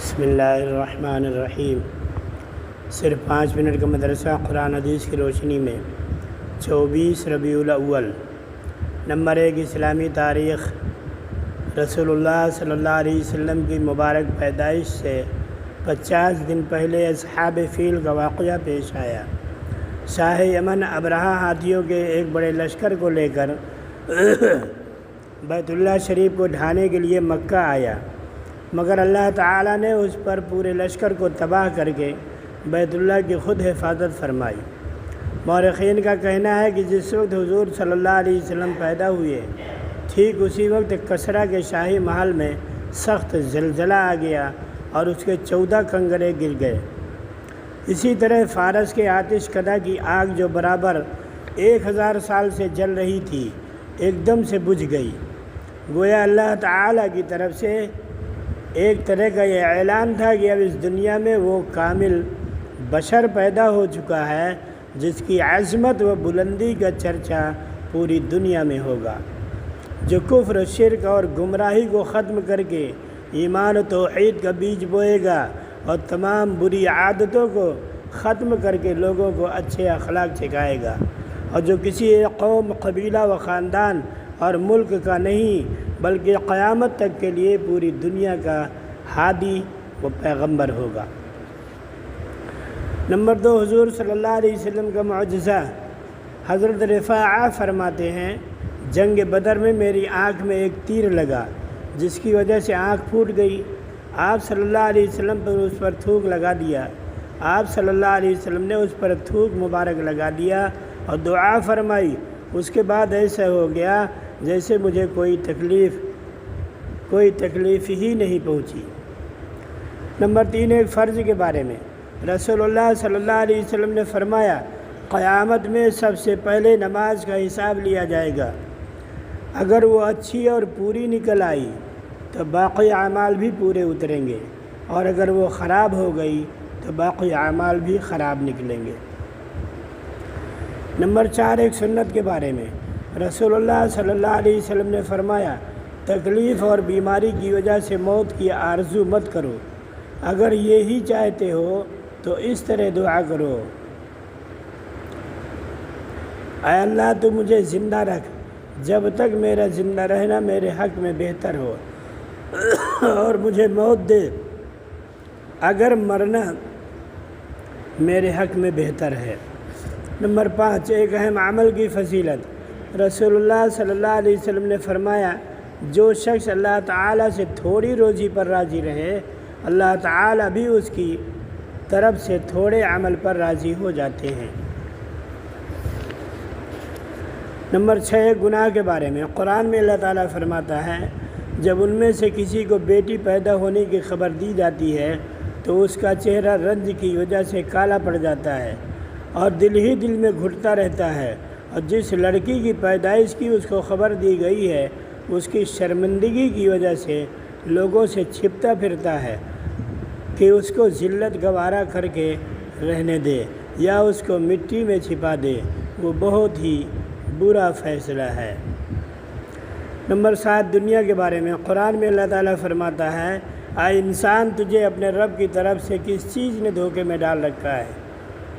بسم اللہ الرحمن الرحیم۔ صرف 5 منٹ کا مدرسہ قرآن حدیث کی روشنی میں 24 ربیع الاول۔ نمبر 1، اسلامی تاریخ۔ رسول اللہ صلی اللہ علیہ وسلم کی مبارک پیدائش سے 50 دن پہلے اصحاب فیل کا واقعہ پیش آیا۔ شاہ یمن ابرہہ ہاتھیوں کے ایک بڑے لشکر کو لے کر بیت اللہ شریف کو ڈھانے کے لیے مکہ آیا، مگر اللہ تعالیٰ نے اس پر پورے لشکر کو تباہ کر کے بیت اللہ کی خود حفاظت فرمائی۔ مورخین کا کہنا ہے کہ جس وقت حضور صلی اللہ علیہ وسلم پیدا ہوئے، ٹھیک اسی وقت کسریٰ کے شاہی محل میں سخت زلزلہ آ گیا اور اس کے 14 کنگرے گر گئے۔ اسی طرح فارس کے آتش کدہ کی آگ جو برابر 1000 سال سے جل رہی تھی، ایک دم سے بجھ گئی۔ گویا اللہ تعالیٰ کی طرف سے ایک طرح کا یہ اعلان تھا کہ اب اس دنیا میں وہ کامل بشر پیدا ہو چکا ہے جس کی عظمت و بلندی کا چرچا پوری دنیا میں ہوگا، جو کفر و شرک اور گمراہی کو ختم کر کے ایمان و توحید کا بیج بوئے گا اور تمام بری عادتوں کو ختم کر کے لوگوں کو اچھے اخلاق سکھائے گا، اور جو کسی ایک قوم، قبیلہ و خاندان اور ملک کا نہیں بلکہ قیامت تک کے لیے پوری دنیا کا ہادی و پیغمبر ہوگا۔ نمبر 2، حضور صلی اللہ علیہ وسلم کا معجزہ۔ حضرت رفاعہ فرماتے ہیں، جنگ بدر میں میری آنکھ میں ایک تیر لگا جس کی وجہ سے آنکھ پھوٹ گئی۔ آپ صلی اللہ علیہ وسلم پر اس پر تھوک لگا دیا۔ آپ صلی اللہ علیہ وسلم نے اس پر تھوک مبارک لگا دیا اور دعا فرمائی۔ اس کے بعد ایسا ہو گیا جیسے مجھے کوئی تکلیف ہی نہیں پہنچی۔ نمبر 3، ایک فرض کے بارے میں۔ رسول اللہ صلی اللہ علیہ وسلم نے فرمایا، قیامت میں سب سے پہلے نماز کا حساب لیا جائے گا۔ اگر وہ اچھی اور پوری نکل آئی تو باقی اعمال بھی پورے اتریں گے، اور اگر وہ خراب ہو گئی تو باقی اعمال بھی خراب نکلیں گے۔ نمبر 4، ایک سنت کے بارے میں۔ رسول اللہ صلی اللہ علیہ وسلم نے فرمایا، تکلیف اور بیماری کی وجہ سے موت کی آرزو مت کرو، اگر یہی چاہتے ہو تو اس طرح دعا کرو، اے اللہ تو مجھے زندہ رکھ جب تک میرا زندہ رہنا میرے حق میں بہتر ہو، اور مجھے موت دے اگر مرنا میرے حق میں بہتر ہے۔ نمبر 5، ایک اہم عمل کی فضیلت۔ رسول اللہ صلی اللہ علیہ وسلم نے فرمایا، جو شخص اللہ تعالیٰ سے تھوڑی روزی پر راضی رہے، اللہ تعالیٰ بھی اس کی طرف سے تھوڑے عمل پر راضی ہو جاتے ہیں۔ نمبر 6، گناہ کے بارے میں۔ قرآن میں اللہ تعالیٰ فرماتا ہے، جب ان میں سے کسی کو بیٹی پیدا ہونے کی خبر دی جاتی ہے تو اس کا چہرہ رنج کی وجہ سے کالا پڑ جاتا ہے اور دل ہی دل میں گھٹتا رہتا ہے، اور جس لڑکی کی پیدائش کی اس کو خبر دی گئی ہے اس کی شرمندگی کی وجہ سے لوگوں سے چھپتا پھرتا ہے کہ اس کو ذلت گوارا کر کے رہنے دے یا اس کو مٹی میں چھپا دے، وہ بہت ہی برا فیصلہ ہے۔ نمبر 7، دنیا کے بارے میں۔ قرآن میں اللہ تعالیٰ فرماتا ہے، اے انسان، تجھے اپنے رب کی طرف سے کس چیز نے دھوکے میں ڈال رکھا ہے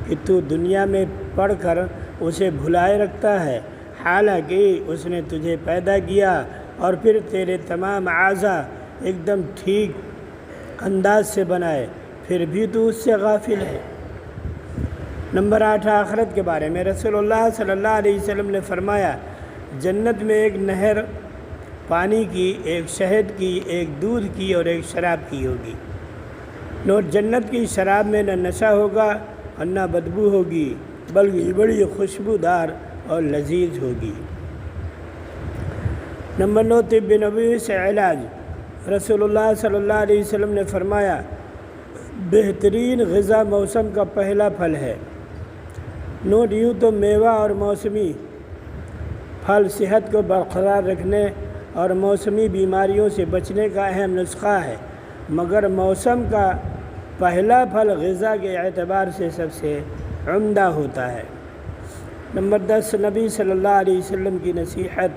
کہ تو دنیا میں پڑھ کر اسے بھلائے رکھتا ہے، حالانکہ اس نے تجھے پیدا کیا اور پھر تیرے تمام اعضاء ایک دم ٹھیک انداز سے بنائے، پھر بھی تو اس سے غافل ہے۔ نمبر 8، آخرت کے بارے میں۔ رسول اللہ صلی اللہ علیہ وسلم نے فرمایا، جنت میں ایک نہر پانی کی، ایک شہد کی، ایک دودھ کی اور ایک شراب کی ہوگی۔ نوٹ، جنت کی شراب میں نہ نشہ ہوگا اور نہ بدبو ہوگی، بلکہ بڑی خوشبودار اور لذیذ ہوگی۔ نمبر 9، طب نبوی سے علاج۔ رسول اللہ صلی اللہ علیہ وسلم نے فرمایا، بہترین غذا موسم کا پہلا پھل ہے۔ نوٹ، یوں تو میوہ اور موسمی پھل صحت کو برقرار رکھنے اور موسمی بیماریوں سے بچنے کا اہم نسخہ ہے، مگر موسم کا پہلا پھل غذا کے اعتبار سے سب سے عمدہ ہوتا ہے۔ نمبر 10، نبی صلی اللہ علیہ وسلم کی نصیحت۔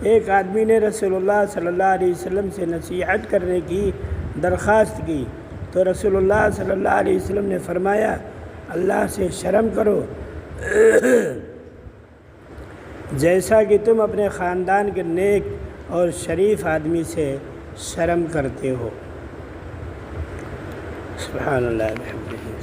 ایک آدمی نے رسول اللہ صلی اللہ علیہ وسلم سے نصیحت کرنے کی درخواست کی تو رسول اللہ صلی اللہ علیہ وسلم نے فرمایا اللہ سے شرم کرو جیسا کہ تم اپنے خاندان کے نیک اور شریف آدمی سے شرم کرتے ہو۔ سبحان اللہ۔